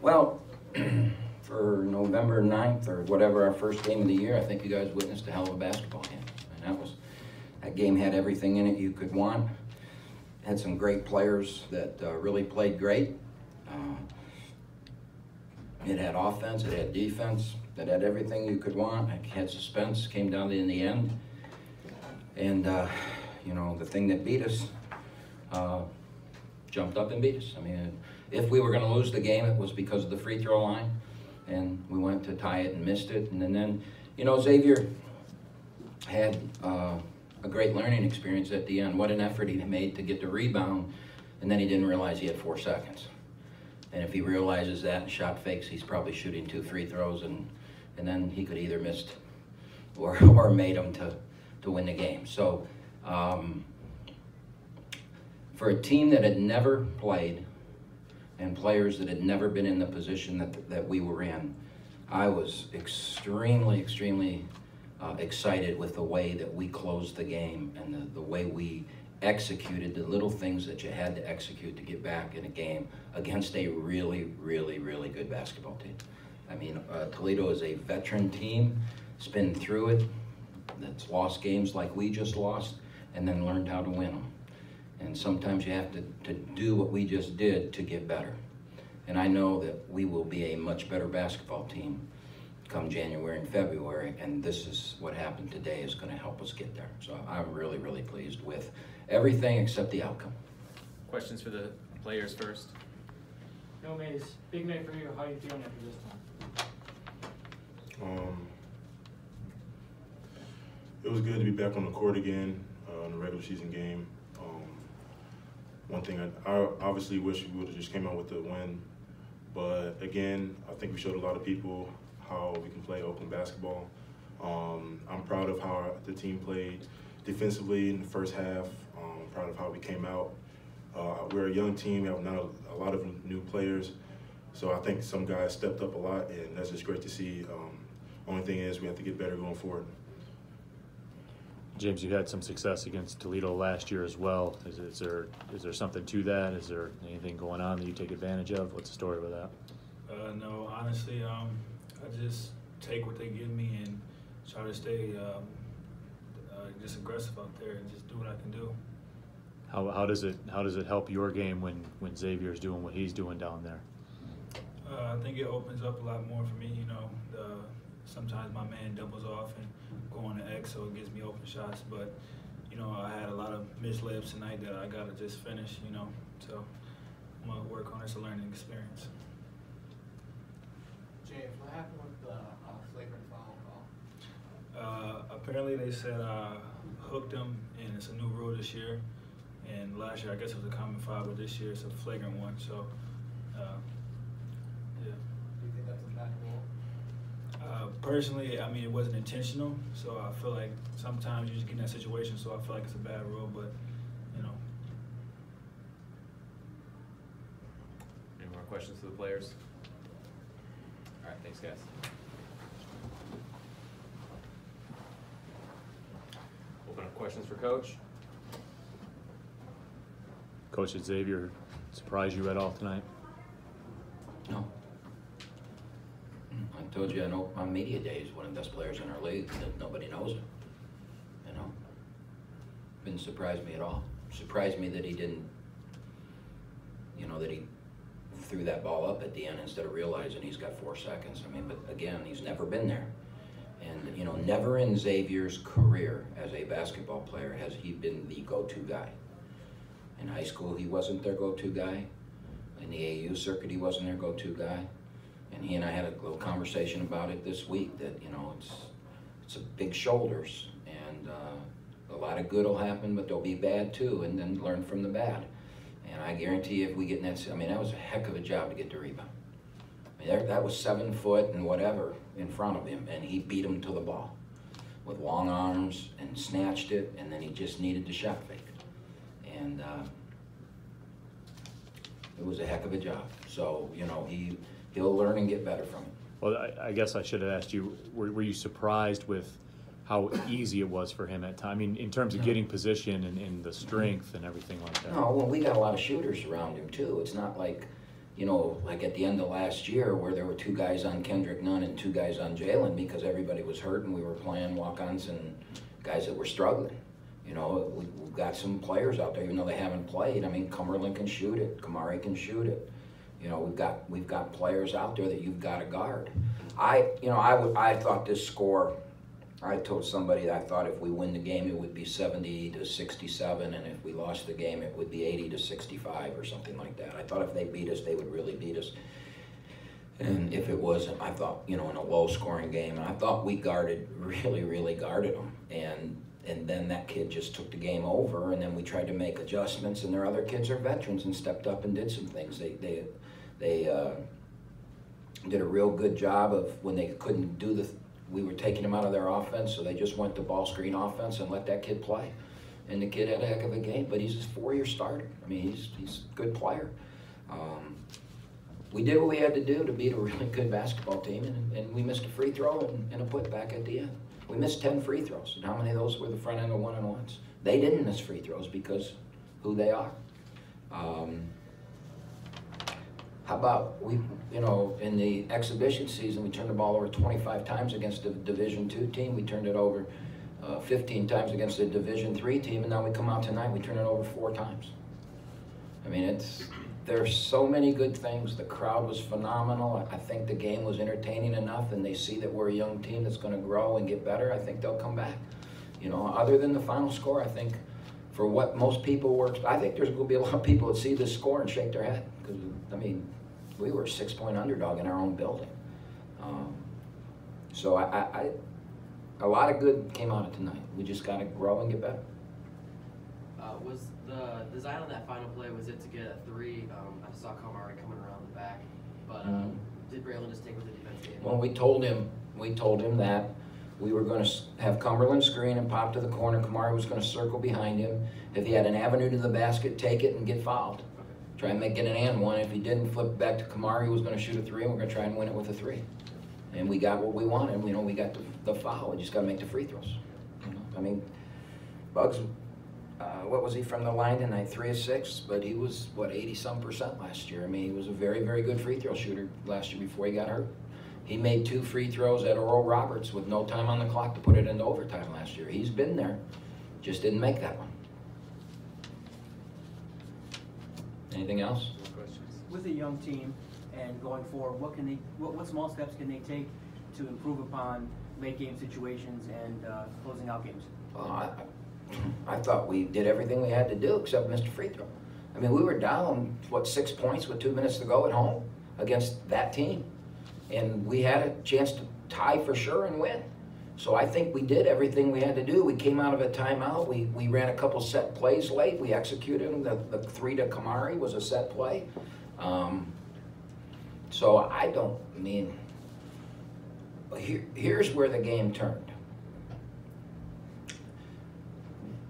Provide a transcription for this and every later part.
Well, for November 9th or whatever, our first game of the year, I think you guys witnessed a hell of a basketball game. And that game had everything in it you could want. Had some great players that really played great. It had offense, it had defense, it had everything you could want. It had suspense, came down to in the end. And, you know, the thing that beat us jumped up and beat us. I mean, if we were going to lose the game, it was because of the free throw line. And we went to tie it and missed it. And then, you know, Xavier had a great learning experience at the end. What an effort he made to get the rebound, and then he didn't realize he had 4 seconds. And if he realizes that and shot fakes, he's probably shooting 2 free throws, and then he could either missed or made them to win the game. So for a team that had never played and players that had never been in the position that we were in, I was extremely excited with the way that we closed the game and the way we executed the little things that you had to execute to get back in a game against a really good basketball team. I mean, Toledo is a veteran team. It's been through it. That's lost games like we just lost and then learned how to win them. And sometimes you have to do what we just did to get better. And I know that we will be a much better basketball team come January and February, and this is what happened today is going to help us get there. So I'm really pleased with everything except the outcome. Questions for the players first? No, Mace, big night for you. How are you feeling after this one? It was good to be back on the court again in the regular season game. One thing I obviously wish we would have just came out with the win, but again, I think we showed a lot of people how we can play Oakland basketball. I'm proud of how the team played defensively in the first half. I'm proud of how we came out. We're a young team. We have now a lot of new players, so I think some guys stepped up a lot, and that's just great to see. Only thing is we have to get better going forward. James, you had some success against Toledo last year as well. Is there something to that? Is there anything going on that you take advantage of? What's the story with that? No, honestly, I just take what they give me and try to stay just aggressive out there and just do what I can do. How does it help your game when Xavier's doing what he's doing down there? I think it opens up a lot more for me. You know, sometimes my man doubles off and go on the X, so it gives me open shots. But you know, I had a lot of missed layups tonight that I gotta just finish. You know, so I'm gonna work on it. It's a learning experience. James, what happened with the flagrant foul call? Apparently they said I hooked him, and it's a new rule this year. And last year, I guess it was a common foul, but this year it's a flagrant one. So, yeah. Do you think that's a bad rule? Personally, I mean, it wasn't intentional. So I feel like sometimes you just get in that situation. So I feel like it's a bad rule, but you know. Any more questions for the players? All right, thanks, guys. Open up questions for Coach. Coach, did Xavier surprise you at all tonight? No. I told you, I know on media day he's one of the best players in our league. That nobody knows it. You know, didn't surprise me at all. Surprised me that he didn't. You know, that he threw that ball up at the end instead of realizing he's got 4 seconds. I mean, but again, he's never been there. And, you know, never in Xavier's career as a basketball player has he been the go-to guy. In high school, he wasn't their go-to guy. In the AAU circuit, he wasn't their go-to guy. And he and I had a little conversation about it this week that, you know, it's a big shoulders. And a lot of good will happen, but there'll be bad too, and then learn from the bad. And I guarantee you if we get in that, I mean, that was a heck of a job to get the rebound. I mean, that was 7 foot and whatever in front of him, and he beat him to the ball with long arms and snatched it, and then he just needed to shot fake. And it was a heck of a job. So, you know, he'll learn and get better from it. Well, I guess I should have asked you, were you surprised with how easy it was for him at times? I mean, in terms of getting position and the strength and everything like that. No, well, we got a lot of shooters around him too. It's not like, you know, like at the end of last year where there were 2 guys on Kendrick Nunn and 2 guys on Jalen because everybody was hurt and we were playing walk-ons and guys that were struggling. You know, we've got some players out there, even though they haven't played. I mean, Cumberland can shoot it, Kamari can shoot it. You know, we've got players out there that you've got to guard. I thought this score, I told somebody that I thought if we win the game it would be 70-67, and if we lost the game it would be 80-65 or something like that. I thought if they beat us, they would really beat us. And if it wasn't, I thought, you know, in a low-scoring game, and I thought we really guarded them. And then that kid just took the game over, and then we tried to make adjustments, and their other kids are veterans and stepped up and did some things. They did a real good job of when they couldn't do we were taking them out of their offense, so they just went to ball screen offense and let that kid play. And the kid had a heck of a game, but he's a 4-year starter. I mean, he's a good player. We did what we had to do to beat a really good basketball team, and we missed a free throw and a putback at the end. We missed 10 free throws, and how many of those were the front end of 1-on-1s? They didn't miss free throws because who they are. How about in the exhibition season, we turned the ball over 25 times against a Division II team. We turned it over 15 times against a Division III team, and now we come out tonight, we turn it over 4 times. I mean, there's so many good things. The crowd was phenomenal. I think the game was entertaining enough, and they see that we're a young team that's going to grow and get better. I think they'll come back. You know, other than the final score, I think for what most people were, I think there's going to be a lot of people that see this score and shake their head. Because, I mean, we were a 6-point underdog in our own building. So a lot of good came out of tonight. We just got to grow and get better. Was the design on that final play, was it to get a 3? I saw Kamari coming around the back, but did Braylon just take with the defense game? Well, we told him that we were going to have Cumberland screen and pop to the corner. Kamari was going to circle behind him. If he had an avenue to the basket, take it and get fouled. Okay. Try and make it an and one. If he didn't, flip back to Kamari, who was going to shoot a 3, and we're going to try and win it with a 3. And we got what we wanted. You know, we got the foul. We just got to make the free throws. You know? I mean, Bugs, what was he from the line tonight? 3 of 6, but he was, what, 80-some% last year. I mean, he was a very good free throw shooter last year before he got hurt. He made 2 free throws at Oral Roberts with no time on the clock to put it into overtime last year. He's been there, just didn't make that one. Anything else? More questions? With a young team and going forward, what small steps can they take to improve upon late game situations and closing out games? I thought we did everything we had to do except missed a free throw. I mean, we were down, 6 points with 2 minutes to go at home against that team. And we had a chance to tie for sure and win. So I think we did everything we had to do. We came out of a timeout. We ran a couple set plays late. We executed them. The 3 to Kamari was a set play. So here's where the game turned.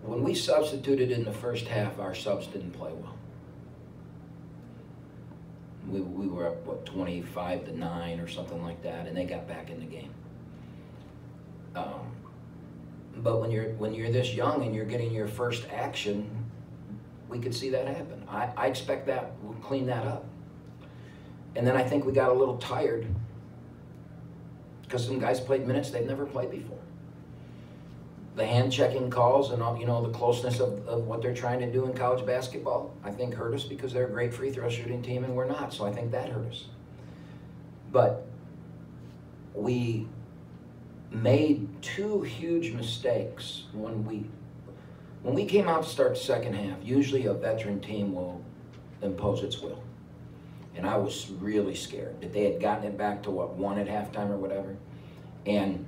When we substituted in the first half, our subs didn't play well. We were up, what, 25-9 or something like that, and they got back in the game. But when you're this young and you're getting your first action, we could see that happen. I expect that we'll clean that up. And then I think we got a little tired because some guys played minutes they've never played before. The hand-checking calls and all, the closeness of what they're trying to do in college basketball, I think hurt us because they're a great free throw shooting team and we're not. So I think that hurt us. But we made 2 huge mistakes when we came out to start the second half. Usually a veteran team will impose its will. And I was really scared that they had gotten it back to 1 at halftime or whatever. And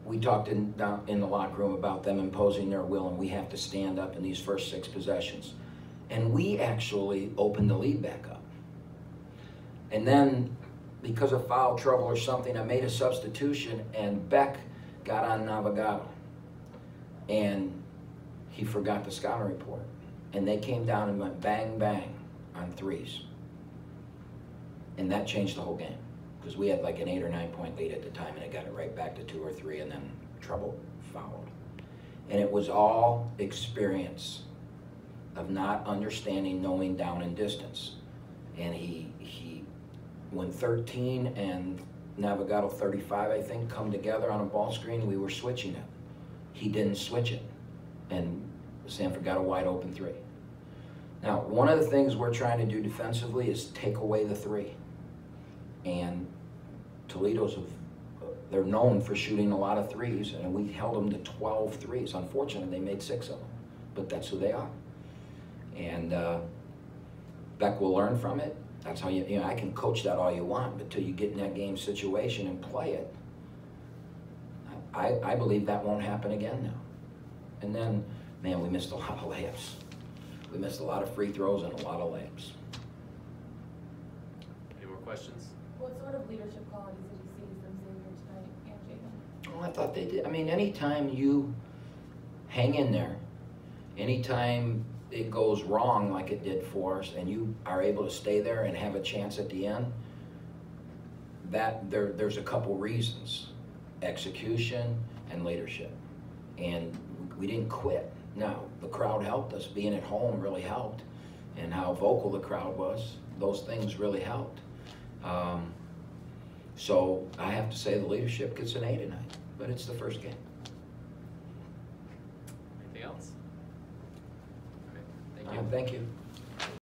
we talked down in the locker room about them imposing their will, and we have to stand up in these first 6 possessions. And we actually opened the lead back up. And then, because of foul trouble or something, I made a substitution, and Beck got on Navigado. And he forgot the scouting report. And they came down and went bang, bang on 3s. And that changed the whole game. Because we had like an 8 or 9 point lead at the time, and it got it right back to 2 or 3, and then trouble followed. And it was all experience of not understanding, knowing down and distance. And when 13 and Navigato 35, I think, come together on a ball screen, we were switching it. He didn't switch it, and Sanford got a wide open 3. Now, one of the things we're trying to do defensively is take away the 3. And Toledo's, they're known for shooting a lot of 3s, and we held them to 12 3s. Unfortunately, they made 6 of them, but that's who they are. And Beck will learn from it. That's how you know, I can coach that all you want, but till you get in that game situation and play it, I believe that won't happen again now. And then, man, we missed a lot of layups. We missed a lot of free throws and a lot of layups. Any more questions? What sort of leadership qualities did you see from Xavier tonight and Jaden? Well, I thought they did. I mean, anytime you hang in there, anytime it goes wrong like it did for us, and you are able to stay there and have a chance at the end, there's a couple reasons: execution and leadership. And we didn't quit. Now, the crowd helped us. Being at home really helped, and how vocal the crowd was. Those things really helped. So I have to say the leadership gets an A tonight, but it's the first game. Anything else? Okay, thank All you. right, thank you.